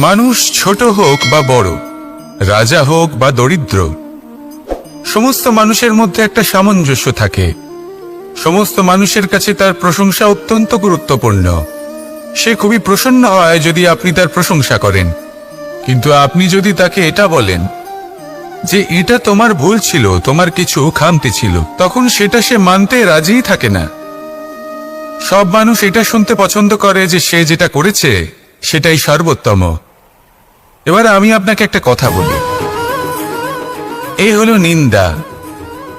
মানুষ ছোট হোক বা বড়, রাজা হোক বা দরিদ্র, সমস্ত মানুষের মধ্যে একটা সামঞ্জস্য থাকে। সমস্ত মানুষের কাছে তার প্রশংসা অত্যন্ত গুরুত্বপূর্ণ। সে খুবই প্রসন্ন হয় যদি আপনি তার প্রশংসা করেন, কিন্তু আপনি যদি তাকে এটা বলেন যে এটা তোমার ভুল ছিল, তোমার কিছু খামতি ছিল, তখন সেটা সে মানতে রাজিই থাকে না। সব মানুষ এটা শুনতে পছন্দ করে যে সে যেটা করেছে সেটাই সর্বোত্তম। এবার আমি আপনাকে একটা কথা বলি, এই হলো নিন্দা,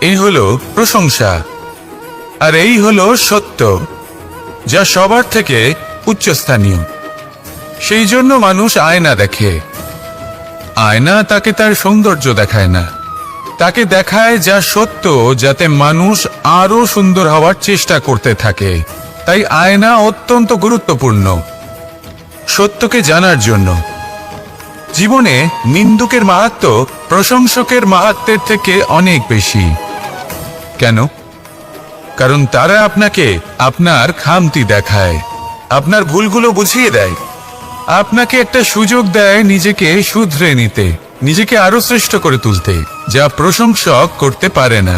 এই হলো প্রশংসা, আর এই হলো সত্য, যা সবার থেকে উচ্চস্থানীয়। সেই জন্য মানুষ আয়না দেখে। আয়না তাকে তার সৌন্দর্য দেখায় না, তাকে দেখায় যা সত্য, যাতে মানুষ আরো সুন্দর হওয়ার চেষ্টা করতে থাকে। তাই আয়না অত্যন্ত গুরুত্বপূর্ণ সত্যকে জানার জন্য। জীবনে নিন্দুকের মাহাত্ম্য প্রশংসকের মাহাত্ম্যের থেকে অনেক বেশি। কেন? কারণ তারা আপনাকে আপনার খামতি দেখায়, আপনার ভুলগুলো বুঝিয়ে দেয়, আপনাকে একটা সুযোগ দেয় নিজেকে শুধরে নিতে, নিজেকে আরো শ্রেষ্ঠ করে তুলতে, যা প্রশংসক করতে পারে না।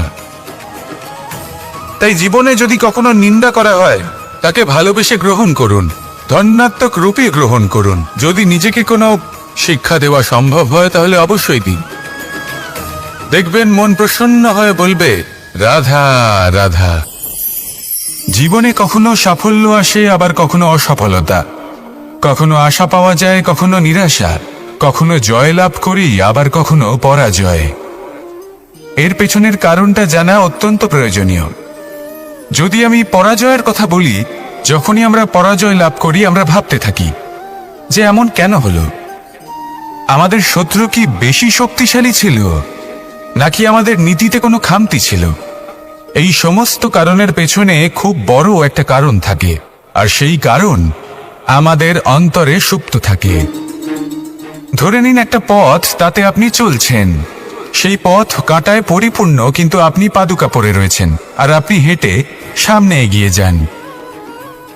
তাই জীবনে যদি কখনো নিন্দা করা হয়, তাকে ভালোবেসে গ্রহণ করুন, ধন্যাত্মক রূপে গ্রহণ করুন। যদি নিজেকে কোনো শিক্ষা দেওয়া সম্ভব হয় তাহলে অবশ্যই দিন। দেখবেন মন প্রসন্ন হয়ে বলবে, রাধা রাধা। জীবনে কখনো সাফল্য আসে, আবার কখনো অসফলতা, কখনো আশা পাওয়া যায়, কখনো নিরাশা, কখনো জয় লাভ করি, আবার কখনো পরাজয়। এর পেছনের কারণটা জানা অত্যন্ত প্রয়োজনীয়। যদি আমি পরাজয়ের কথা বলি, যখনই আমরা পরাজয় লাভ করি আমরা ভাবতে থাকি যে এমন কেন হলো? আমাদের শত্রু কি বেশি শক্তিশালী ছিল, নাকি আমাদের নীতিতে কোনো খামতি ছিল? এই সমস্ত কারণের পেছনে খুব বড় একটা কারণ থাকে, আর সেই কারণ আমাদের অন্তরে সুপ্ত থাকে। ধরে নিন একটা পথ, তাতে আপনি চলছেন, সেই পথ কাঁটায় পরিপূর্ণ, কিন্তু আপনি পাদুকা পরে রয়েছেন আর আপনি হেঁটে সামনে এগিয়ে যান।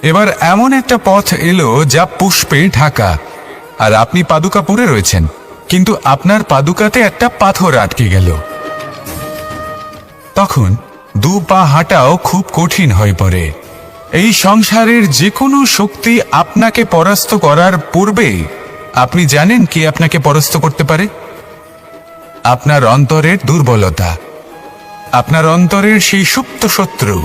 এবার এমন একটা পথ এলো যা পুষ্পে ঢাকা, আর আপনি পাদুকা পরে রয়েছেন, কিন্তু আপনার পাদুকাতে একটা পাথর আটকে গেল। তখন দু পা হাঁটাও খুব কঠিন হয়ে পড়ে। এই সংসারের যে কোনো শক্তি আপনাকে পরাস্ত করার পূর্বে আপনি জানেন কে আপনাকে পরাস্ত করতে পারে? আপনার অন্তরের দুর্বলতা, আপনার অন্তরের সেই সুপ্ত শত্রু।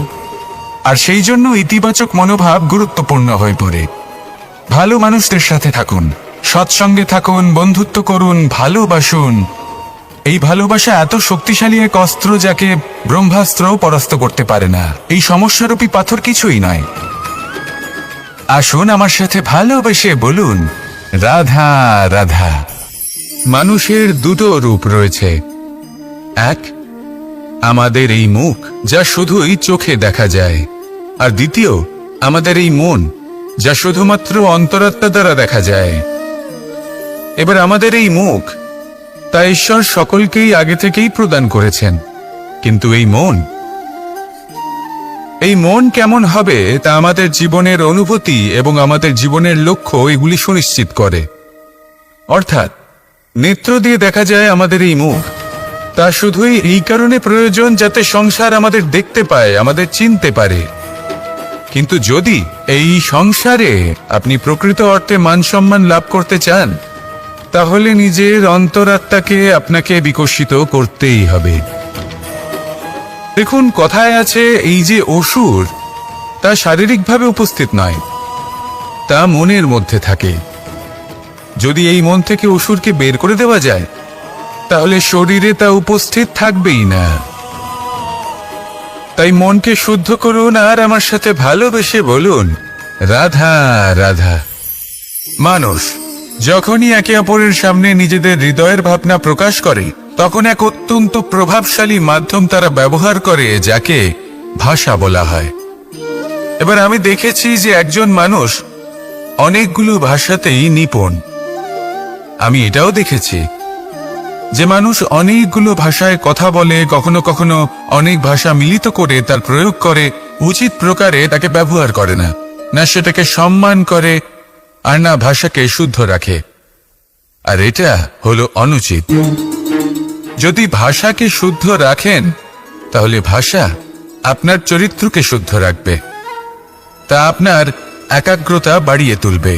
আর সেই জন্য ইতিবাচক মনোভাব গুরুত্বপূর্ণ হয়ে পড়ে। ভালো মানুষদের সাথে থাকুন, সৎসঙ্গে থাকুন, বন্ধুত্ব করুন, ভালোবাসুন। এই ভালোবাসা এত শক্তিশালী এক অস্ত্র যাকে ব্রহ্মাস্ত্রও পরাস্ত করতে পারে না। এই সমস্যারূপী পাথর কিছুই নয়। আসুন আমার সাথে ভালোবেসে বলুন, রাধা রাধা। মানুষের দুটো রূপ রয়েছে। এক, আমাদের এই মুখ, যা শুধুই চোখে দেখা যায়, আর দ্বিতীয় আমাদের এই মন, যা শুধুমাত্র অন্তরাত্মা দ্বারা দেখা যায়। এবার আমাদের এই মুখ, তা ঈশ্বর সকলকেই আগে থেকেই প্রদান করেছেন, কিন্তু এই মন কেমন হবে তা আমাদের জীবনের অনুভূতি এবং আমাদের জীবনের লক্ষ্য এগুলি সুনিশ্চিত করে। অর্থাৎ নেত্র দিয়ে দেখা যায় আমাদের এই মুখ, তা শুধুই এই কারণে প্রয়োজন যাতে সংসার আমাদের দেখতে পায়, আমাদের চিনতে পারে। কিন্তু যদি এই সংসারে আপনি প্রকৃত অর্থে মান সম্মান লাভ করতে চান, তাহলে নিজের অন্তরাত্মাকে আপনাকে বিকশিত করতেই হবে। দেখুন, কথায় আছে এই যে অসুর, তা শারীরিকভাবে উপস্থিত নয়, তা মনের মধ্যে থাকে। যদি এই মন থেকে অসুরকে বের করে দেওয়া যায়, তাহলে শরীরে তা উপস্থিত থাকবেই না। তাই মনকে শুদ্ধ করুন আর আমার সাথে ভালোবেসে বলুন, রাধা রাধা। মানুষ যখনই একে অপরের সামনে নিজেদের হৃদয়ের ভাবনা প্রকাশ করে, তখন এক অত্যন্ত প্রভাবশালী মাধ্যম তারা ব্যবহার করে, যাকে ভাষা বলা হয়। এবার আমি দেখেছি যে একজন মানুষ অনেকগুলো ভাষাতেই নিপুণ। আমি এটাও দেখেছি যে মানুষ অনেকগুলো ভাষায় কথা বলে, কখনো কখনো অনেক ভাষা মিলিত করে তার প্রয়োগ করে, উচিত প্রকারে তাকে ব্যবহার করে না, না সেটাকে সম্মান করে, আর না ভাষাকে শুদ্ধ রাখে। আর এটা হলো অনুচিত। যদি ভাষাকে শুদ্ধ রাখেন তাহলে ভাষা আপনার চরিত্রকে শুদ্ধ রাখবে, তা আপনার একাগ্রতা বাড়িয়ে তুলবে।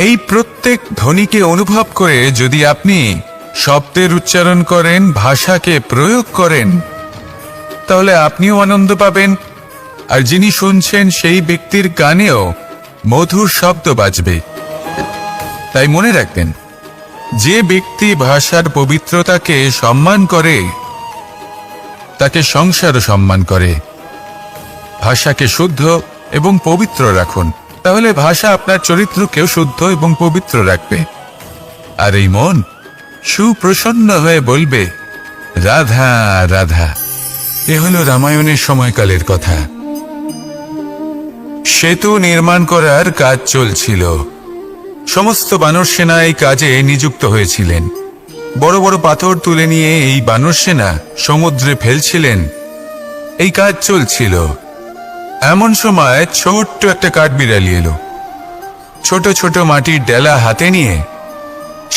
এই প্রত্যেক ধ্বনিকে অনুভব করে যদি আপনি শব্দের উচ্চারণ করেন, ভাষাকে প্রয়োগ করেন, তাহলে আপনিও আনন্দ পাবেন, আর যিনি শুনছেন সেই ব্যক্তির কানেও মধুর শব্দ বাজবে। তাই মনে রাখবেন, যে ব্যক্তি ভাষার পবিত্রতাকে সম্মান করে তাকে সংসারও সম্মান করে। ভাষাকে শুদ্ধ এবং পবিত্র রাখুন, তাহলে ভাষা আপনার চরিত্রকেও শুদ্ধ এবং পবিত্র রাখবে। আর এই মন সুপ্রসন্ন হয়ে বলবে, রাধা রাধা। এ হলো রামায়ণের সময়কালের কথা। সেতু নির্মাণ করার কাজ চলছিল। সমস্ত বানর সেনা এই কাজে নিযুক্ত হয়েছিলেন। বড় বড় পাথর তুলে নিয়ে এই বানর সেনা সমুদ্রে ফেলছিলেন। এই কাজ চলছিল। এমন সময় ছোট্ট একটা কাঠবিড়ালি এলো। ছোট ছোট মাটির ডেলা হাতে নিয়ে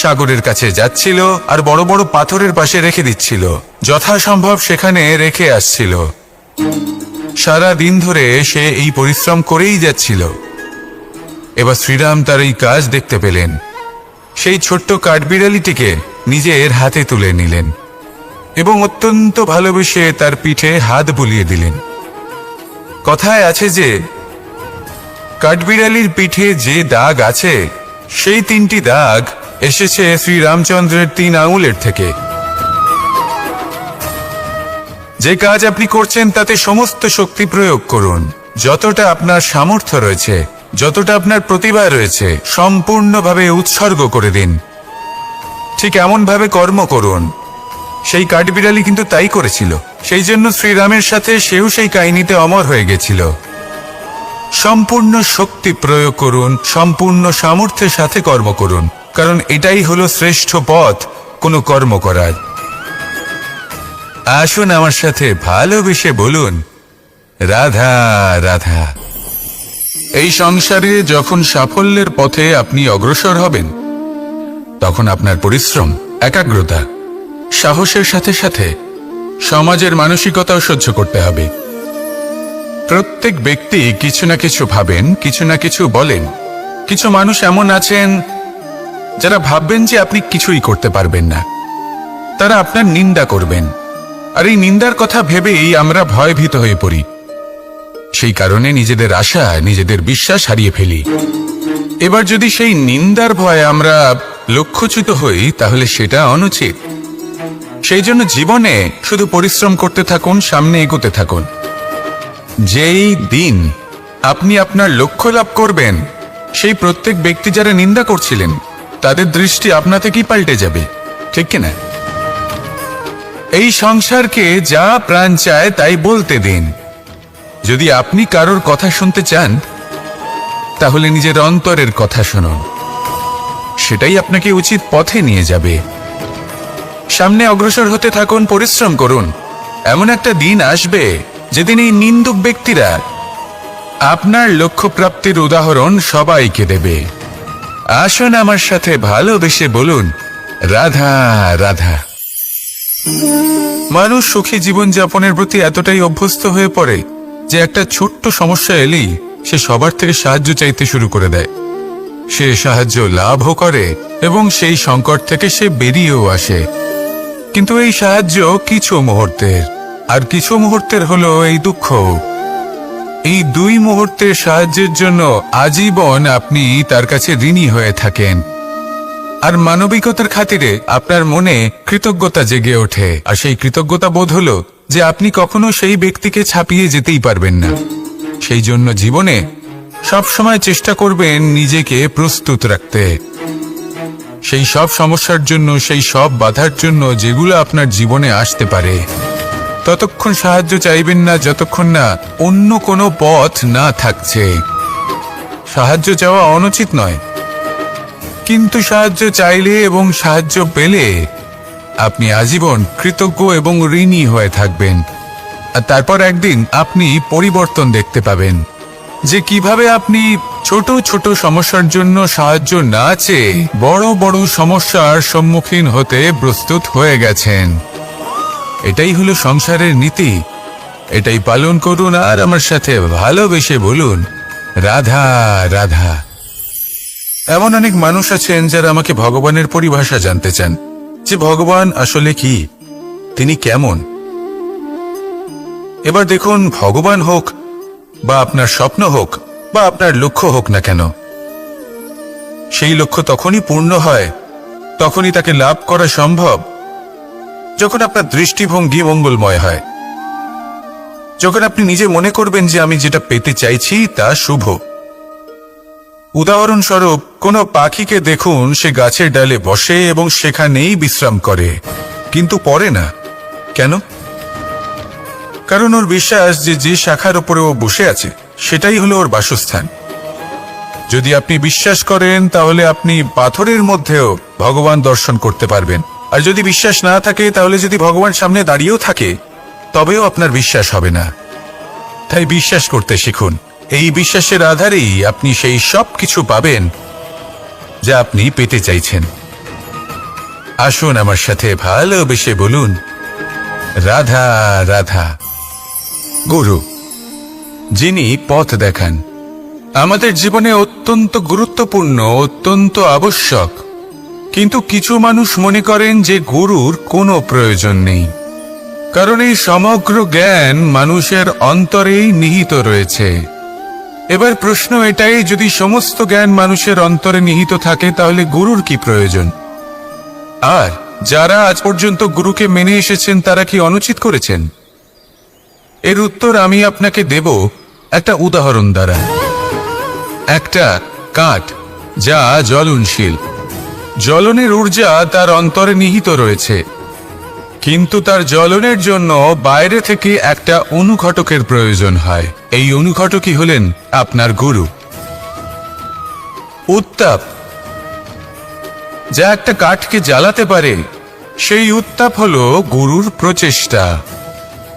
সাগরের কাছে যাচ্ছিল, আর বড় বড় পাথরের পাশে রেখে দিচ্ছিল। যথাসম্ভব সেখানে রেখে আসছিল। সারা দিন ধরে সে এই পরিশ্রম করেই যাচ্ছিল। এবার শ্রীরাম তার এই কাজ দেখতে পেলেন। সেই ছোট্ট কাঠবিড়ালিটিকে নিজের হাতে তুলে নিলেন এবং অত্যন্ত ভালোবেসে তার পিঠে হাত বুলিয়ে দিলেন। কথায় আছে যে কাঠবিড়ালির পিঠে যে দাগ আছে, সেই 3টি দাগ এসেছে শ্রীরামচন্দ্রের 3 আঙুলের থেকে। যে কাজ আপনি করছেন তাতে সমস্ত শক্তি প্রয়োগ করুন। যতটা আপনার সামর্থ্য রয়েছে, যতটা আপনার প্রতিভা রয়েছে, সম্পূর্ণভাবে উৎসর্গ করে দিন। ঠিক এমন ভাবে কর্ম করুন। সেই কাঠবিড়ালি কিন্তু তাই করেছিল। সেই জন্য শ্রীরামের সাথে সেও সেই কাহিনীতে অমর হয়ে গেছিল। সম্পূর্ণ শক্তি প্রয়োগ করুন, সম্পূর্ণ সামর্থ্যের সাথে কর্ম করুন, কারণ এটাই হলো শ্রেষ্ঠ পথ কোনো কর্ম করার। আসুন আমার সাথে ভালোবেসে বলুন, রাধা রাধা। এই সংসারে যখন সাফল্যের পথে আপনি অগ্রসর হবেন, তখন আপনার পরিশ্রম, একাগ্রতা, সাহসের সাথে সাথে সমাজের মানসিকতাও সহ্য করতে হবে। প্রত্যেক ব্যক্তি কিছু না কিছু ভাবেন, কিছু না কিছু বলেন। কিছু মানুষ এমন আছেন যারা ভাববেন যে আপনি কিছুই করতে পারবেন না। তারা আপনার নিন্দা করবেন, আর এই নিন্দার কথা ভেবেই আমরা ভয়ভীত হয়ে পড়ি। সেই কারণে নিজেদের আশা, নিজেদের বিশ্বাস হারিয়ে ফেলি। এবার যদি সেই নিন্দার ভয়ে আমরা লক্ষ্যচ্যুত হই, তাহলে সেটা অনুচিত। সেই জন্য জীবনে শুধু পরিশ্রম করতে থাকুন, সামনে এগোতে থাকুন। যেই দিন আপনি আপনার লক্ষ্য লাভ করবেন, সেই প্রত্যেক ব্যক্তি যারা নিন্দা করছিলেন তাদের দৃষ্টি আপনা থেকেই পাল্টে যাবে, ঠিক কিনা? এই সংসারকে যা প্রাণ চায় তাই বলতে দিন। যদি আপনি কারোর কথা শুনতে চান, তাহলে নিজের অন্তরের কথা শুনুন। সেটাই আপনাকে উচিত পথে নিয়ে যাবে। সামনে অগ্রসর হতে থাকুন, পরিশ্রম করুন। এমন একটা দিন আসবে যেদিন এই নিন্দুক ব্যক্তিরা আপনার লক্ষ্য প্রাপ্তির উদাহরণ সবাইকে দেবে। আসুন আমার সাথে ভালোবেসে বলুন, রাধা রাধা। মানুষ সুখী জীবনযাপনের প্রতি এতটাই অভ্যস্ত হয়ে পড়ে যে একটা ছোট্ট সমস্যা এলেই সে সবার থেকে সাহায্য চাইতে শুরু করে দেয়। সে সাহায্য লাভও করে এবং সেই সংকট থেকে সে বেরিয়েও আসে। কিন্তু এই সাহায্য কিছু মুহূর্তের, আর কিছু মুহূর্তের হলো এই দুঃখ। এই 2 মুহূর্তের সাহায্যের জন্য আজীবন আপনি তার কাছে ঋণী হয়ে থাকেন। আর মানবিকতার খাতিরে আপনার মনে কৃতজ্ঞতা জেগে ওঠে। আর সেই কৃতজ্ঞতা বোধ হলো যে আপনি কখনো সেই ব্যক্তিকে ছাপিয়ে যেতেই পারবেন না। সেই জন্য জীবনে সবসময় চেষ্টা করবেন নিজেকে প্রস্তুত রাখতে, সেই সব সমস্যার জন্য, সেই সব বাধার জন্য যেগুলো আপনার জীবনে আসতে পারে। ততক্ষণ সাহায্য চাইবেন না যতক্ষণ না অন্য কোনো পথ না থাকছে। সাহায্য চাওয়া অনুচিত নয়, কিন্তু সাহায্য চাইলে এবং সাহায্য পেলে আপনি আজীবন কৃতজ্ঞ এবং ঋণী হয়ে থাকবেন। আর তারপর একদিন আপনি পরিবর্তন দেখতে পাবেন। যে কিভাবে আপনি ছোট ছোট সমস্যার জন্য সাহায্য না চেয়ে বড় বড় সমস্যার সম্মুখীন হতে প্রস্তুত হয়ে গেছেন। এটাই হলো সংসারের নীতি। এটাই পালন করুন আর আমার সাথে ভালোবেসে বলুন, রাধা রাধা। এমন অনেক মানুষ আছেন যারা আমাকে ভগবানের পরিভাষা জানতে চান, যে ভগবান আসলে কি, তিনি কেমন। এবার দেখুন, ভগবান হোক বা আপনার স্বপ্ন হোক বা আপনার লক্ষ্য হোক না কেন, সেই লক্ষ্য তখনই পূর্ণ হয়, তখনই তাকে লাভ করা সম্ভব যখন আপনার দৃষ্টিভঙ্গি মঙ্গলময় হয়, যখন আপনি নিজে মনে করবেন যে আমি যেটা পেতে চাইছি তা শুভ। উদাহরণস্বরূপ, কোনো পাখিকে দেখুন, সে গাছের ডালে বসে এবং সেখানেই বিশ্রাম করে, কিন্তু পড়ে না। কেন? কারণ ওর বিশ্বাস যে যে শাখার উপরে ও বসে আছে সেটাই হলো ওর বাসস্থান। যদি আপনি বিশ্বাস করেন তাহলে আপনি পাথরের মধ্যেও ভগবান দর্শন করতে পারবেন। আর যদি বিশ্বাস না থাকে, তাহলে যদি ভগবান সামনে দাঁড়িয়েও থাকে তবেও আপনার বিশ্বাস হবে না। তাই বিশ্বাস করতে শিখুন। এই বিশ্বাসের আধারেই আপনি সেই সব কিছু পাবেন যা আপনি পেতে চাইছেন। আসুন আমার সাথে ভালোবেসে বলুন, রাধা রাধা। গুরু, যিনি পথ দেখান, আমাদের জীবনে অত্যন্ত গুরুত্বপূর্ণ, অত্যন্ত আবশ্যক। কিন্তু কিছু মানুষ মনে করেন যে গুরুর কোনো প্রয়োজন নেই, কারণ এই সমগ্র জ্ঞান মানুষের অন্তরেই নিহিত রয়েছে। এবার প্রশ্ন এটাই, যদি সমস্ত জ্ঞান মানুষের অন্তরে নিহিত থাকে তাহলে গুরুর কি প্রয়োজন? আর যারা আজ পর্যন্ত গুরুকে মেনে এসেছেন তারা কি অনুচিত করেছেন? এর উত্তর আমি আপনাকে দেব একটা উদাহরণ দ্বারা। একটা কাঠ যা জ্বলনশীল, জ্বলনের ঊর্জা তার অন্তরে নিহিত রয়েছে, কিন্তু তার জ্বলনের জন্য বাইরে থেকে একটা অনুঘটকের প্রয়োজন হয়। এই অনুঘটকই হলেন আপনার গুরু। উত্তাপ যা একটা কাঠকে জ্বালাতে পারে, সেই উত্তাপ হলো গুরুর প্রচেষ্টা।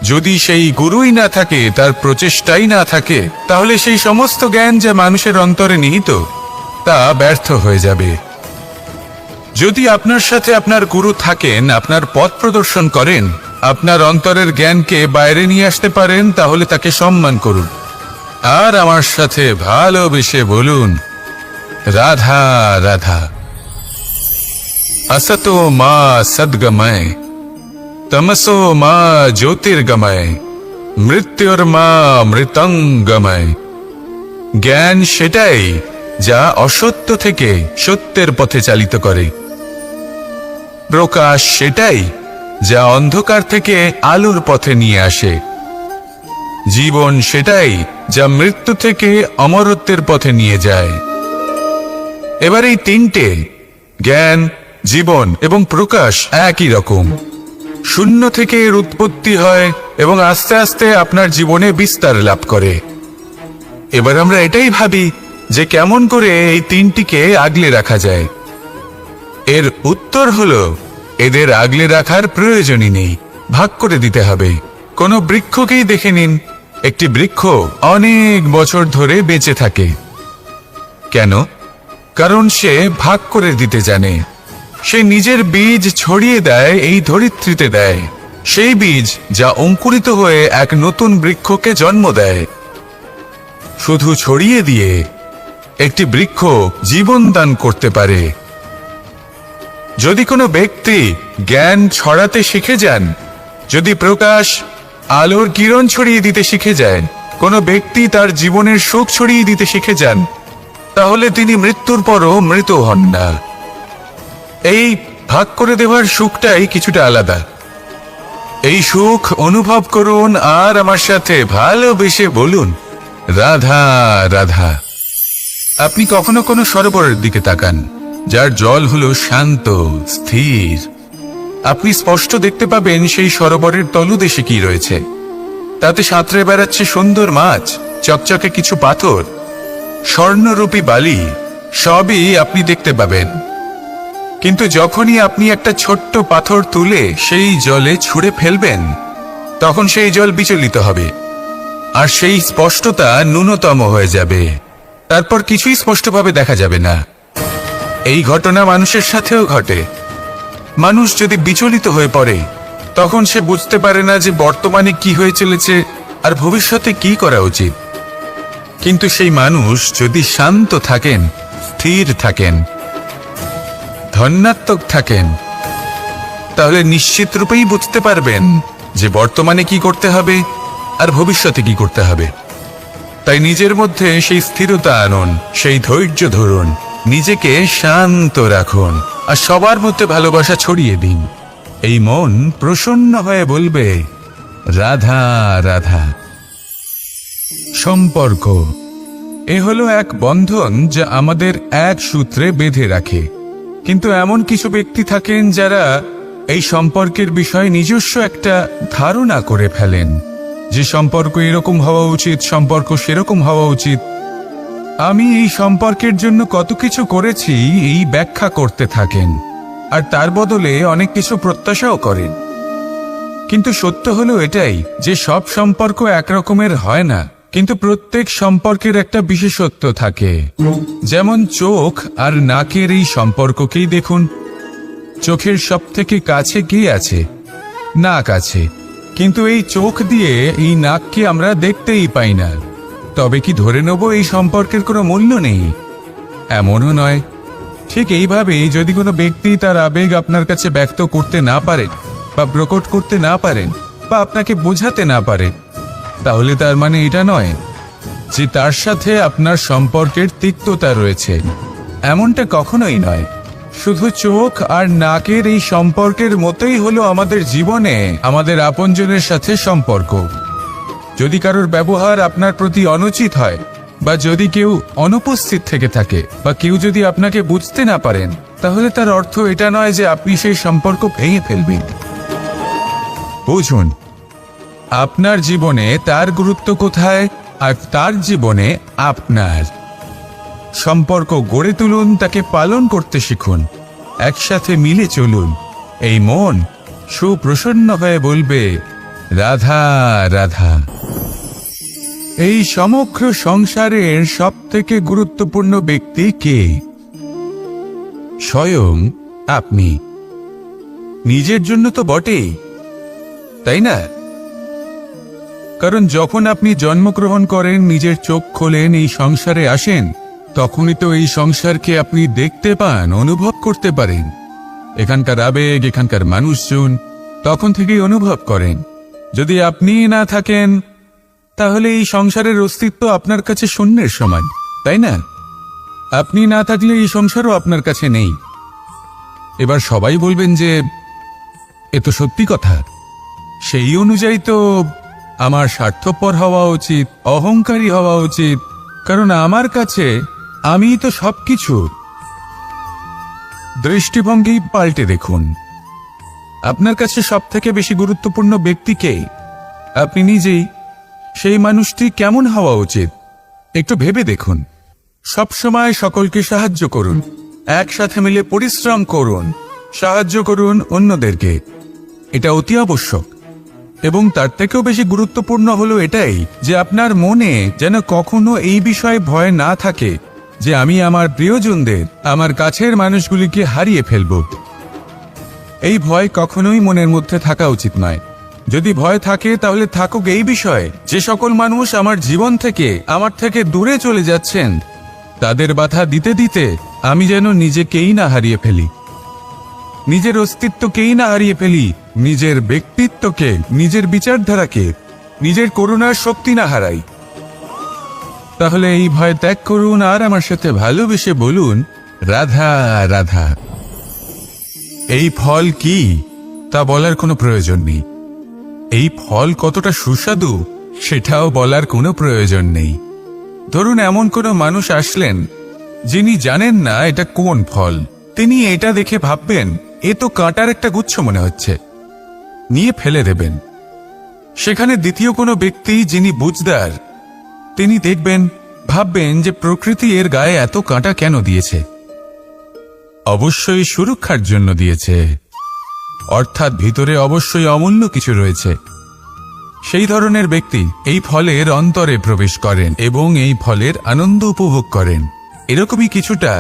যদি সেই গুরুই না থাকে, তার প্রচেষ্টাই না থাকে, তাহলে সেই সমস্ত জ্ঞান যা মানুষের অন্তরে নিহিত তা ব্যর্থ হয়ে যাবে। যদি আপনার সাথে আপনার গুরু থাকেন, আপনার পথ প্রদর্শন করেন, আপনার অন্তরের জ্ঞানকে বাইরে নিয়ে আসতে পারেন, তাহলে তাকে সম্মান করুন আর আমার সাথে ভালোবেসে বলুন, রাধা রাধা। असतो मा सद्गमय, तमसो मा ज्योतिर्गमय, मृत्युर्मा मृतंगमय। জ্ঞান সেটাই যা অসত্য থেকে সত্যের পথে চালিত করে। প্রকাশ সেটাই যা অন্ধকার থেকে আলোর পথে নিয়ে আসে। জীবন সেটাই যা মৃত্যু থেকে অমরত্বের পথে নিয়ে যায়। এবার এই তিনটে, জ্ঞান, জীবন এবং প্রকাশ, একই রকম। শূন্য থেকে এর উৎপত্তি হয় এবং আস্তে আস্তে আপনার জীবনে বিস্তার লাভ করে। এবার আমরা এটাই ভাবি যে কেমন করে এই তিনটিকে আগলে রাখা যায়। এর উত্তর হলো, এদের আগলে রাখার প্রয়োজনই নেই, ভাগ করে দিতে হবে। কোনো বৃক্ষকেই দেখে নিন, একটি বৃক্ষ অনেক বছর ধরে বেঁচে থাকে। কেন? কারণ সে ভাগ করে দিতে জানে। সে নিজের বীজ ছড়িয়ে দেয়, এই ধরিত্রীতে দেয়, সেই বীজ যা অঙ্কুরিত হয়ে এক নতুন বৃক্ষকে জন্ম দেয়। শুধু ছড়িয়ে দিয়ে একটি বৃক্ষ জীবন দান করতে পারে। যদি কোনো ব্যক্তি জ্ঞান ছড়াতে শিখে যান, যদি প্রকাশ, আলোর কিরণ ছড়িয়ে দিতে শিখে যায়, কোনো ব্যক্তি তার জীবনের সুখ ছড়িয়ে দিতে শিখে যান, তাহলে তিনি মৃত্যুর পরও মৃত হন না। এই ভাগ করে দেওয়ার সুখটাই কিছুটা আলাদা। এই সুখ অনুভব করুন আর আমার সাথে ভালোবেসে বলুন, রাধা রাধা। আপনি কখনো কোনো সরোবরের দিকে তাকান, যার জল হলো শান্ত, স্থির। আপনি স্পষ্ট দেখতে পাবেন সেই সরোবরের তলদেশে কি রয়েছে। তাতে সাঁতরে বেড়াচ্ছে সুন্দর মাছ, চকচকে কিছু পাথর, স্বর্ণরূপী বালি, সবই আপনি দেখতে পাবেন। কিন্তু যখনই আপনি একটা ছোট্ট পাথর তুলে সেই জলে ছুঁড়ে ফেলবেন, তখন সেই জল বিচলিত হবে। আর সেই স্পষ্টতা ন্যূনতম হয়ে যাবে। তারপর কিছুই স্পষ্টভাবে দেখা যাবে না। এই ঘটনা মানুষের সাথেও ঘটে। মানুষ যদি বিচলিত হয়ে পড়ে, তখন সে বুঝতে পারে না যে বর্তমানে কি হয়ে চলেছে আর ভবিষ্যতে কি করা উচিত। কিন্তু সেই মানুষ যদি শান্ত থাকেন, স্থির থাকেন, ধন্যাত্মক থাকেন, তাহলে নিশ্চিত রূপেই বুঝতে পারবেন যে বর্তমানে কি করতে হবে আর ভবিষ্যতে কি করতে হবে। তাই নিজের মধ্যে সেই স্থিরতা আনুন, সেই ধৈর্য ধরুন, নিজেকে শান্ত রাখুন আর সবার মধ্যে ভালোবাসা ছড়িয়ে দিন। এই মন প্রসন্ন হয়ে বলবে, রাধা রাধা। সম্পর্ক এ হলো এক বন্ধন যা আমাদের এক সূত্রে বেঁধে রাখে। কিন্তু এমন কিছু ব্যক্তি থাকেন যারা এই সম্পর্কের বিষয়ে নিজস্ব একটা ধারণা করে ফেলেন যে সম্পর্ক এরকম হওয়া উচিত, সম্পর্ক সেরকম হওয়া উচিত। আমি এই সম্পর্কের জন্য কত কিছু করেছি এই ব্যাখ্যা করতে থাকেন আর তার বদলে অনেক কিছু প্রত্যাশাও করেন। কিন্তু সত্য হলো এটাই যে সব সম্পর্ক একরকমের হয় না, কিন্তু প্রত্যেক সম্পর্কের একটা বিশেষত্ব থাকে। যেমন চোখ আর নাকের এই সম্পর্ককেই দেখুন। চোখের সব থেকে কাছে কে আছে? নাক আছে। কিন্তু এই চোখ দিয়ে এই নাককে আমরা দেখতেই পাই না। তবে কি ধরে নেব এই সম্পর্কের কোনো মূল্য নেই? এমনও নয়। ঠিক এইভাবেই যদি কোনো ব্যক্তি তার আবেগ আপনার কাছে ব্যক্ত করতে না পারেন বা প্রকট করতে না পারেন বা আপনাকে বোঝাতে না পারে, তাহলে তার মানে এটা নয় যে তার সাথে আপনার সম্পর্কের তিক্ততা রয়েছে। এমনটা কখনোই নয়। শুধু চোখ আর নাকের এই সম্পর্কের মতোই হলো আমাদের জীবনে আমাদের আপনজনের সাথে সম্পর্ক। যদি কারোর ব্যবহার আপনার প্রতি অনুচিত হয় বা যদি কেউ অনুপস্থিত থেকে থাকে বা কেউ যদি আপনাকে বুঝতে না পারেন, তাহলে তার অর্থ এটা নয় যে আপনি সেই সম্পর্ক ভেঙে ফেলবেন। বুঝুন, আপনার জীবনে তার গুরুত্ব কোথায় আর তার জীবনে আপনার। সম্পর্ক গড়ে তুলুন, তাকে পালন করতে শিখুন, একসাথে মিলে চলুন। এই মন সুপ্রসন্ন হয়ে বলবে, রাধা রাধা। এই সমগ্র সংসারের সব থেকে গুরুত্বপূর্ণ ব্যক্তি কে? স্বয়ং আপনি। নিজের জন্য তো বটেই, তাই না? কারণ যখন আপনি জন্মগ্রহণ করেন, নিজের চোখ খোলেন, এই সংসারে আসেন, তখনই তো এই সংসারকে আপনি দেখতে পান, অনুভব করতে পারেন। এখানকার আবেগ, এখানকার মানুষজন তখন থেকেই অনুভব করেন। যদি আপনি না থাকেন, তাহলে এই সংসারের অস্তিত্ব আপনার কাছে শূন্যের সমান, তাই না? আপনি না থাকলে এই সংসারও আপনার কাছে নেই। এবার সবাই বলবেন যে এ তো সত্যি কথা। সেই অনুযায়ী তো আমার স্বার্থপর হওয়া উচিত, অহংকারী হওয়া উচিত, কারণ আমার কাছে আমিই তো সবকিছু। দৃষ্টিভঙ্গি পাল্টে দেখুন। আপনার কাছে সব থেকে বেশি গুরুত্বপূর্ণ ব্যক্তি কে? আপনি নিজেই। সেই মানুষটি কেমন হওয়া উচিত একটু ভেবে দেখুন। সবসময় সকলকে সাহায্য করুন, একসাথে মিলে পরিশ্রম করুন, সাহায্য করুন অন্যদেরকে। এটা অতি আবশ্যক। এবং তার থেকেও বেশি গুরুত্বপূর্ণ হলো এটাই যে আপনার মনে যেন কখনো এই বিষয়ে ভয় না থাকে যে আমি আমার প্রিয়জনদের, আমার কাছের মানুষগুলিকে হারিয়ে ফেলব। এই ভয় কখনোই মনের মধ্যে থাকা উচিত নয়। যদি ভয় থাকে তাহলে থাকুক এই বিষয়ে যে সকল মানুষ আমার জীবন থেকে, আমার থেকে দূরে চলে যাচ্ছেন, তাদের বাধা দিতে দিতে আমি যেন নিজেকেই না হারিয়ে ফেলি, নিজের অস্তিত্বকেই না হারিয়ে ফেলি, নিজের ব্যক্তিত্বকে, নিজের বিচারধারাকে, নিজের করুণার শক্তি না হারাই। তাহলে এই ভয় ত্যাগ করুন আর আমার সাথে ভালোবেসে বলুন, রাধা রাধা। এই ফল কি তা বলার কোনো প্রয়োজন নেই। এই ফল কতটা সুস্বাদু সেটাও বলার কোনো প্রয়োজন নেই। ধরুন এমন কোনো মানুষ আসলেন যিনি জানেন না এটা কোন ফল। তিনি এটা দেখে ভাববেন এ তো কাঁটার একটা গুচ্ছ মনে হচ্ছে, নিয়ে ফেলে দেবেন। সেখানে দ্বিতীয় কোনো ব্যক্তি যিনি বুঝদার, তিনি দেখবেন, ভাববেন যে প্রকৃতি এর গায়ে এত কাঁটা কেন দিয়েছে? অবশ্যই সুরক্ষার জন্য দিয়েছে, অর্থাৎ ভিতরে অবশ্যই অমূল্য কিছু রয়েছে। সেই ধরনের ব্যক্তি এই ফলের অন্তরে প্রবেশ করেন এবং এই ফলের আনন্দ উপভোগ করেন। এরকমই কিছুটা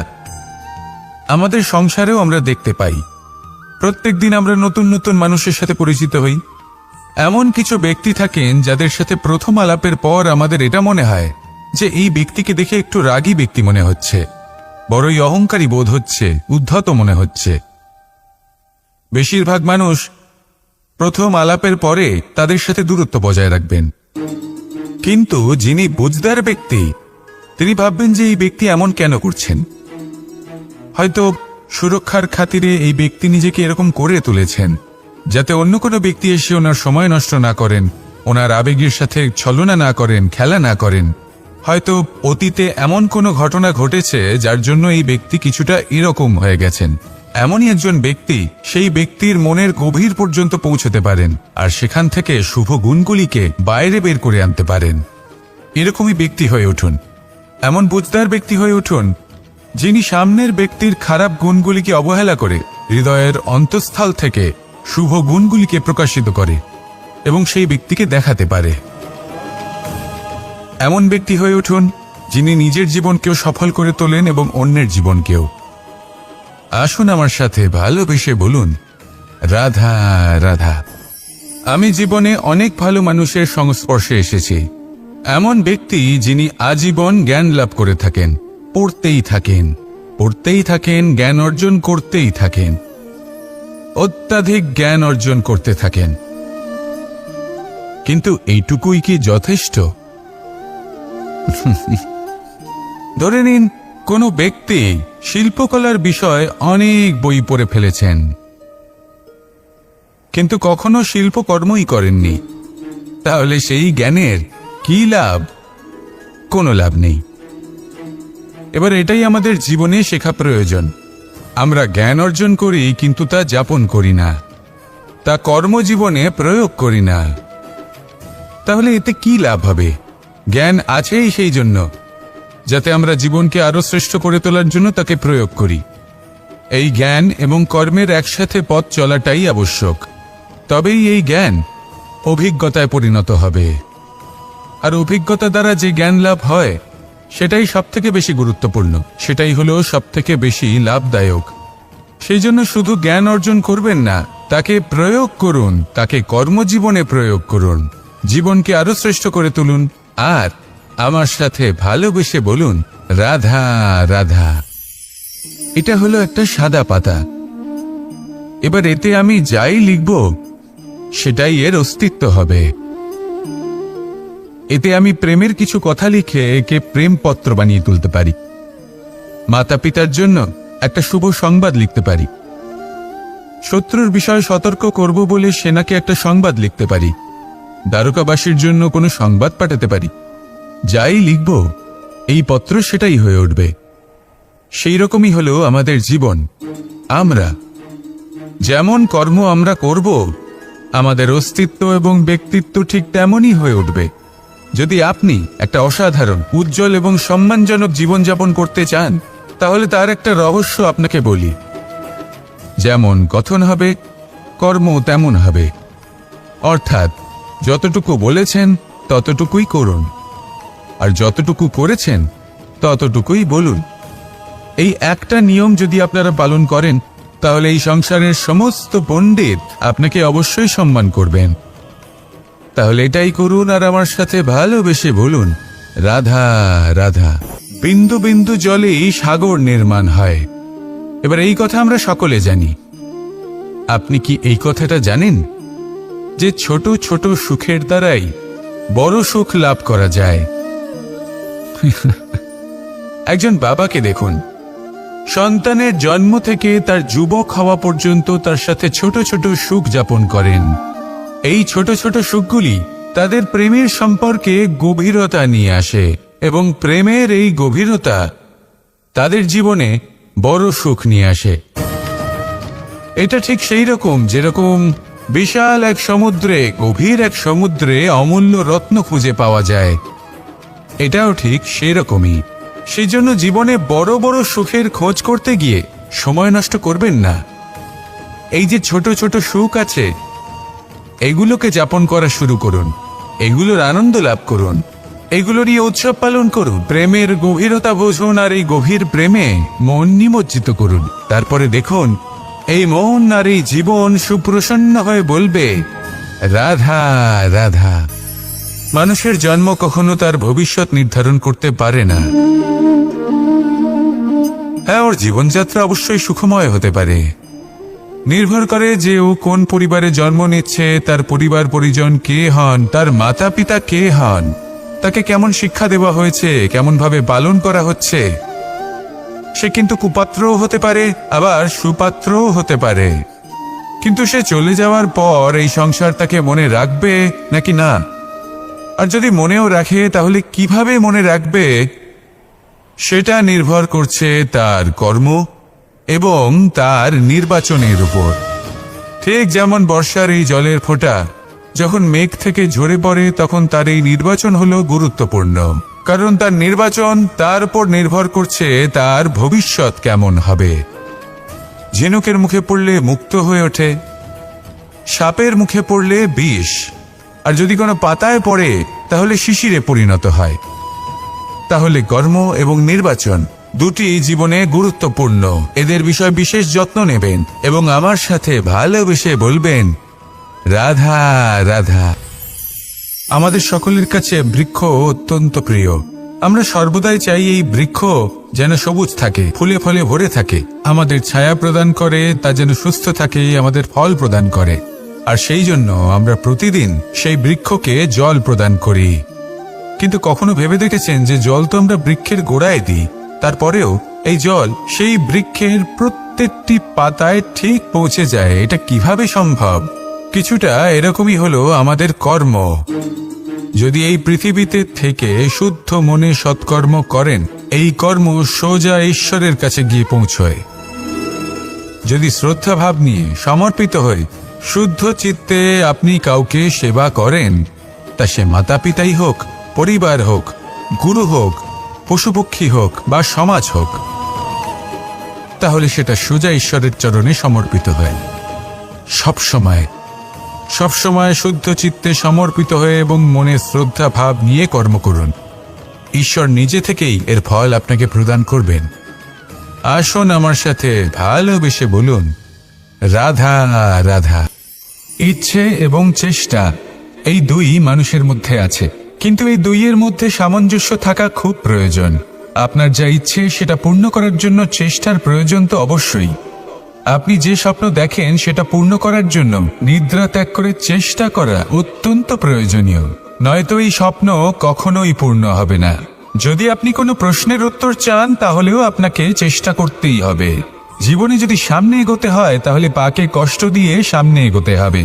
আমাদের সংসারেও আমরা দেখতে পাই। প্রত্যেকদিন আমরা নতুন নতুন মানুষের সাথে পরিচিত হই। এমন কিছু ব্যক্তি থাকেন যাদের সাথে প্রথম আলাপের পর আমাদের এটা মনে হয় যে এই ব্যক্তিকে দেখে একটু রাগী ব্যক্তি মনে হচ্ছে, বড়ই অহংকারী বোধ হচ্ছে, উদ্ধত মনে হচ্ছে। বেশিরভাগ মানুষ প্রথম আলাপের পরে তাদের সাথে দূরত্ব বজায় রাখবেন, কিন্তু যিনি বুঝদার ব্যক্তি তিনি ভাববেন যে এই ব্যক্তি এমন কেন করছেন। হয়তো সুরক্ষার খাতিরে এই ব্যক্তি নিজেকে এরকম করে তুলেছেন যাতে অন্য কোনো ব্যক্তি এসে ওনার সময় নষ্ট না করেন, ওনার আবেগের সাথে ছলনা না করেন, খেলা না করেন। হয়তো অতীতে এমন কোনো ঘটনা ঘটেছে যার জন্য এই ব্যক্তি কিছুটা এরকম হয়ে গেছেন। এমনই একজন ব্যক্তি সেই ব্যক্তির মনের গভীর পর্যন্ত পৌঁছতে পারেন আর সেখান থেকে শুভ গুণগুলিকে বাইরে বের করে আনতে পারেন। এরকমই ব্যক্তি হয়ে উঠুন, এমন বুঝদার ব্যক্তি হয়ে উঠুন যিনি সামনের ব্যক্তির খারাপ গুণগুলিকে অবহেলা করে হৃদয়ের অন্তঃস্থল থেকে শুভ গুণগুলিকে প্রকাশিত করে এবং সেই ব্যক্তিকে দেখাতে পারে। এমন ব্যক্তি হয়ে উঠুন যিনি নিজের জীবনকেও সফল করে তোলেন এবং অন্যের জীবনকেও। আসুন আমার সাথে ভালোবেসে বলুন, রাধা রাধা। আমি জীবনে অনেক ভালো মানুষের সংস্পর্শে এসেছি। এমন ব্যক্তি যিনি আজীবন জ্ঞান লাভ করে থাকেন, পড়তেই থাকেন, পড়তেই থাকেন, জ্ঞান অর্জন করতেই থাকেন, অত্যাধিক জ্ঞান অর্জন করতে থাকেন। কিন্তু এইটুকুই কি যথেষ্ট? ধরে নিন কোনো ব্যক্তি শিল্পকলার বিষয়ে অনেক বই পড়ে ফেলেছেন, কিন্তু কখনো শিল্পকর্মই করেননি। তাহলে সেই জ্ঞানের কি লাভ? কোনো লাভ নেই। এবার এটাই আমাদের জীবনে শেখা প্রয়োজন। আমরা জ্ঞান অর্জন করি কিন্তু তা যাপন করি না, তা কর্মজীবনে প্রয়োগ করি না। তাহলে এতে কি লাভ হবে? জ্ঞান আছেই সেই জন্য যাতে আমরা জীবনকে আরো শ্রেষ্ঠ করে তোলার জন্য তাকে প্রয়োগ করি। এই জ্ঞান এবং কর্মের একসাথে পথ চলাটাই আবশ্যক। তবেই এই জ্ঞান অভিজ্ঞতায় পরিণত হবে। আর অভিজ্ঞতা দ্বারা যে জ্ঞান লাভ হয় সেটাই সবথেকে বেশি গুরুত্বপূর্ণ, সেটাই হলো সবথেকে বেশি লাভদায়ক। সেই জন্য শুধু জ্ঞান অর্জন করবেন না, তাকে প্রয়োগ করুন, তাকে কর্মজীবনে প্রয়োগ করুন, জীবনকে আরো শ্রেষ্ঠ করে তুলুন। আর আমার সাথে ভালোবেসে বলুন, রাধা রাধা। এটা হলো একটা সাদা পাতা। এবার এতে আমি যাই লিখব সেটাই এর অস্তিত্ব হবে। এতে আমি প্রেমের কিছু কথা লিখে একে প্রেম পত্র বানিয়ে তুলতে পারি। মাতা পিতার জন্য একটা শুভ সংবাদ লিখতে পারি। শত্রুর বিষয়ে সতর্ক করব বলে সেনাকে একটা সংবাদ লিখতে পারি। দ্বারকাবাসীর জন্য কোনো সংবাদ পাঠাতে পারি। যাই লিখব এই পত্র সেটাই হয়ে উঠবে। সেই রকমই হলো আমাদের জীবন। আমরা যেমন কর্ম আমরা করব, আমাদের অস্তিত্ব এবং ব্যক্তিত্ব ঠিক তেমনই হয়ে উঠবে। যদি আপনি একটা অসাধারণ, উজ্জ্বল এবং সম্মানজনক জীবনযাপন করতে চান, তাহলে তার একটা রহস্য আপনাকে বলি। যেমন কথন হবে, কর্ম তেমন হবে। অর্থাৎ যতটুকু বলেছেন ততটুকুই করুন, আর যতটুকু করেছেন ততটুকুই বলুন। এই একটা নিয়ম যদি আপনারা পালন করেন, তাহলে এই সংসারের সমস্ত পণ্ডিত আপনাকে অবশ্যই সম্মান করবেন। তাহলে এটাই করুন আর আমার সাথে ভালোবেসে বলুন, রাধা রাধা। বিন্দু বিন্দু জলেই সাগর নির্মাণ হয়। এবার এই কথা আমরা সকলে জানি। আপনি কি এই কথাটা জানেন যে ছোট ছোট সুখের দ্বারাই বড় সুখ লাভ করা যায়? একজন বাবাকে দেখুন, সন্তানের জন্ম থেকে তার যুবক হওয়া পর্যন্ত তার সাথে ছোট ছোট সুখ যাপন করেন। এই ছোট ছোট সুখগুলি তাদের প্রেমের সম্পর্কে গভীরতা নিয়ে আসে এবং প্রেমের এই গভীরতা তাদের জীবনে বড় সুখ নিয়ে আসে। এটা ঠিক সেই রকম যেরকম বিশাল এক সমুদ্রে, গভীর এক সমুদ্রে অমূল্য রত্ন খুঁজে পাওয়া যায়। এটাও ঠিক সেরকমই। সেই জন্য জীবনে বড় বড় সুখের খোঁজ করতে গিয়ে সময় নষ্ট করবেন না। এই যে ছোট ছোট সুখ আছে, এগুলোকে যাপন করা শুরু করুন। এগুলোর আনন্দ লাভ করুন, এগুলো নিয়ে উৎসব পালন করুন। প্রেমের গভীরতা বুঝুন আর এই গভীর প্রেমে মন নিমজ্জিত করুন। তারপরে দেখুন এই মন আর এই জীবন সুপ্রসন্ন হয়ে বলবে, রাধা রাধা। মানুষের জন্ম কখনো তার ভবিষ্যৎ নির্ধারণ করতে পারে না। হ্যাঁ, ওর জীবনযাত্রা অবশ্যই সুখময় হতে পারে, নির্ভর করে যে ও কোন পরিবারে জন্ম নিচ্ছে, তার পরিবার পরিজন কে হন, তার মাতা পিতা কে হন, তাকে কেমন শিক্ষা দেওয়া হয়েছে, কেমন ভাবে পালন করা হচ্ছে। সে কিন্তু কুপাত্রও হতে পারে, আবার সুপাত্রও হতে পারে। কিন্তু সে চলে যাওয়ার পর এই সংসার তাকে মনে রাখবে নাকি না, আর যদি মনেও রাখে তাহলে কিভাবে মনে রাখবে, সেটা নির্ভর করছে তার কর্ম এবং তার নির্বাচনের উপর। ঠিক যেমন বর্ষার এই জলের ফোঁটা যখন মেঘ থেকে ঝরে পড়ে, তখন তার এই নির্বাচন হলো গুরুত্বপূর্ণ, কারণ তার নির্বাচন তার উপর নির্ভর করছে তার ভবিষ্যৎ কেমন হবে। ঝিনুকের মুখে পড়লে মুক্ত হয়ে ওঠে, সাপের মুখে পড়লে বিষ, আর যদি কোনো পাতায় পড়ে তাহলে শিশিরে পরিণত হয়। তাহলে কর্ম এবং নির্বাচন দুটি জীবনে গুরুত্বপূর্ণ। এদের বিষয়ে বিশেষ যত্ন নেবেন এবং আমার সাথে ভালোবেসে বলবেন, রাধা রাধা। আমাদের সকলের কাছে বৃক্ষ অত্যন্ত প্রিয়। আমরা সর্বদাই চাই এই বৃক্ষ যেন সবুজ থাকে, ফুলে ফলে ভরে থাকে, আমাদের ছায়া প্রদান করে, তা যেন সুস্থ থাকে, আমাদের ফল প্রদান করে। আর সেই জন্য আমরা প্রতিদিন সেই বৃক্ষকে জল প্রদান করি। কিন্তু কখনো ভেবে দেখেছেন যে জল তো আমরা বৃক্ষের গোড়ায় দিই, তারপরেও এই জল সেই বৃক্ষের প্রত্যেকটি পাতায় ঠিক পৌঁছে যায়? এটা কিভাবে সম্ভব? কিছুটা এরকমই হলো আমাদের কর্ম। যদি এই পৃথিবীতে থেকে শুদ্ধ মনে সৎকর্ম করেন, এই কর্ম সোজা ঈশ্বরের কাছে গিয়ে পৌঁছয়। যদি শ্রদ্ধা ভাব নিয়ে সমর্পিত হয়ে শুদ্ধ চিত্তে আপনি কাউকে সেবা করেন, তা সে মাতা পিতাই হোক, পরিবার হোক, গুরু হোক, পশুপক্ষী হোক বা সমাজ হোক, তাহলে সেটা সোজা ঈশ্বরের চরণে সমর্পিত হয়। সবসময় শুদ্ধ চিত্তে সমর্পিত হয়ে এবং মনে শ্রদ্ধা ভাব নিয়ে কর্ম করুন। ঈশ্বর নিজে থেকেই এর ফল আপনাকে প্রদান করবেন। আসুন আমার সাথে ভালোবেসে বলুন, রাধা রাধা। ইচ্ছে এবং চেষ্টা এই দুই মানুষের মধ্যে আছে, কিন্তু এই দুইয়ের মধ্যে সামঞ্জস্য থাকা খুব প্রয়োজন। আপনার যা ইচ্ছে সেটা পূর্ণ করার জন্য চেষ্টার প্রয়োজন তো অবশ্যই। আপনি যে স্বপ্ন দেখেন সেটা পূর্ণ করার জন্য নিদ্রা ত্যাগ করে চেষ্টা করা অত্যন্ত প্রয়োজনীয়, নয়তো এই স্বপ্ন কখনোই পূর্ণ হবে না। যদি আপনি কোনো প্রশ্নের উত্তর চান তাহলেও আপনাকে চেষ্টা করতেই হবে। জীবনে যদি সামনে এগোতে হয় তাহলে পাকে কষ্ট দিয়ে সামনে এগোতে হবে,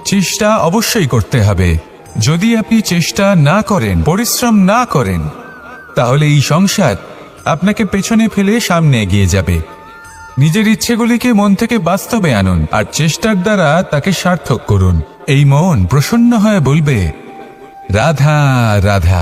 চেষ্টা অবশ্যই করতে হবে। যদি আপনি চেষ্টা না করেন, পরিশ্রম না করেন, তাহলে এই সংসার আপনাকে পেছনে ফেলে সামনে এগিয়ে যাবে। নিজের ইচ্ছেগুলিকে মন থেকে বাস্তবে আনুন আর চেষ্টার দ্বারা তাকে সার্থক করুন। এই মন প্রসন্ন হয়ে বলবে, রাধা রাধা।